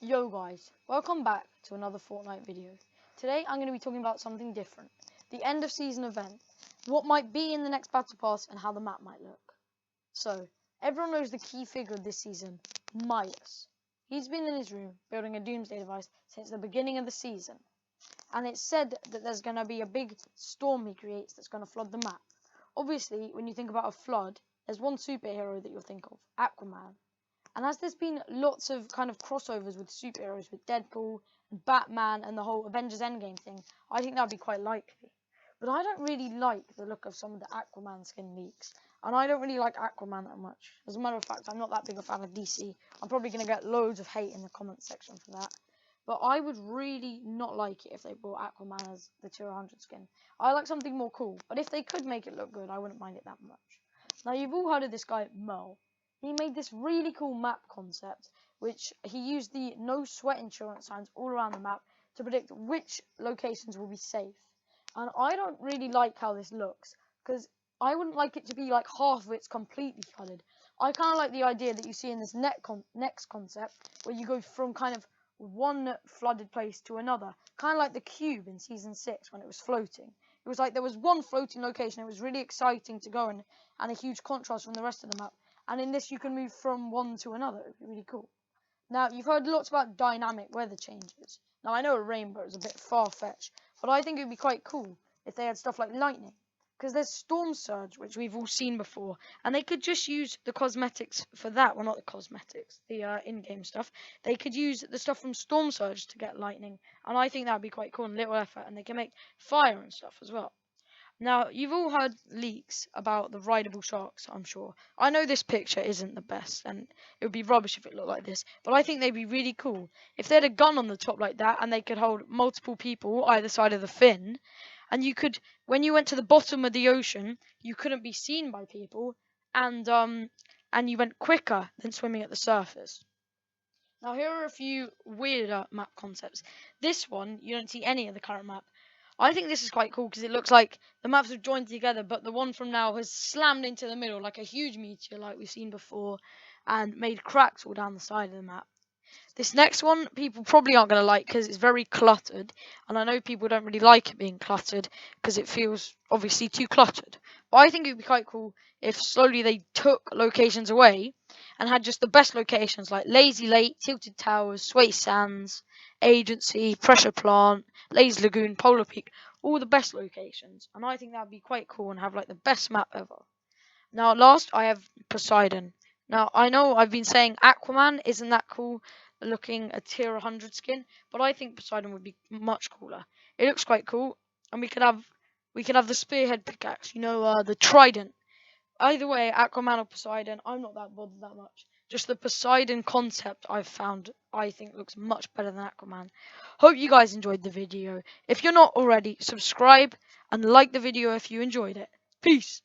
Yo guys, welcome back to another Fortnite video. Today I'm going to be talking about something different. The end of season event, what might be in the next battle pass and how the map might look. So, everyone knows the key figure of this season, Midas. He's been in his room building a doomsday device since the beginning of the season. And it's said that there's going to be a big storm he creates that's going to flood the map. Obviously, when you think about a flood, there's one superhero that you'll think of, Aquaman. And as there's been lots of kind of crossovers with superheroes, with Deadpool and Batman and the whole Avengers Endgame thing, I think that'd be quite likely. But I don't really like the look of some of the Aquaman skin leaks. And I don't really like Aquaman that much. As a matter of fact, I'm not that big a fan of DC. I'm probably going to get loads of hate in the comments section for that. But I would really not like it if they brought Aquaman as the tier 100 skin. I like something more cool. But if they could make it look good, I wouldn't mind it that much. Now, you've all heard of this guy, Mo. He made this really cool map concept, which he used the no sweat insurance signs all around the map to predict which locations will be safe. And I don't really like how this looks, because I wouldn't like it to be like half of it's completely flooded. I kind of like the idea that you see in this next concept, where you go from kind of one flooded place to another, kind of like the cube in season 6 when it was floating. It was like there was one floating location. It was really exciting to go in, and a huge contrast from the rest of the map. And in this, you can move from one to another. It'd be really cool. Now, you've heard lots about dynamic weather changes. Now, I know a rainbow is a bit far-fetched, but I think it would be quite cool if they had stuff like lightning. Because there's Storm Surge, which we've all seen before, and they could just use the cosmetics for that. Well, not the cosmetics, the in-game stuff. They could use the stuff from Storm Surge to get lightning, and I think that would be quite cool and little effort, and they can make fire and stuff as well. Now, you've all heard leaks about the rideable sharks, I'm sure. I know this picture isn't the best, and it would be rubbish if it looked like this, but I think they'd be really cool. If they had a gun on the top like that, and they could hold multiple people either side of the fin, and you could, when you went to the bottom of the ocean, you couldn't be seen by people, and you went quicker than swimming at the surface. Now, here are a few weirder map concepts. This one, you don't see any of the current map. I think this is quite cool because it looks like the maps have joined together, but the one from now has slammed into the middle like a huge meteor like we've seen before and made cracks all down the side of the map. This next one, people probably aren't going to like because it's very cluttered, and I know people don't really like it being cluttered because it feels obviously too cluttered. But I think it would be quite cool if slowly they took locations away and had just the best locations like Lazy Lake, Tilted Towers, Sway Sands, Agency, Pressure Plant, Lazy Lagoon, Polar Peak, all the best locations. And I think that would be quite cool and have like the best map ever. Now, last I have Poseidon. Now, I know I've been saying Aquaman isn't that cool looking a tier 100 skin, but I think Poseidon would be much cooler. It looks quite cool, and we could have the spearhead pickaxe, the trident. Either way, Aquaman or Poseidon, I'm not that bothered that much. Just the Poseidon concept I've found, I think looks much better than Aquaman. Hope you guys enjoyed the video. If you're not already, subscribe and like the video if you enjoyed it. Peace.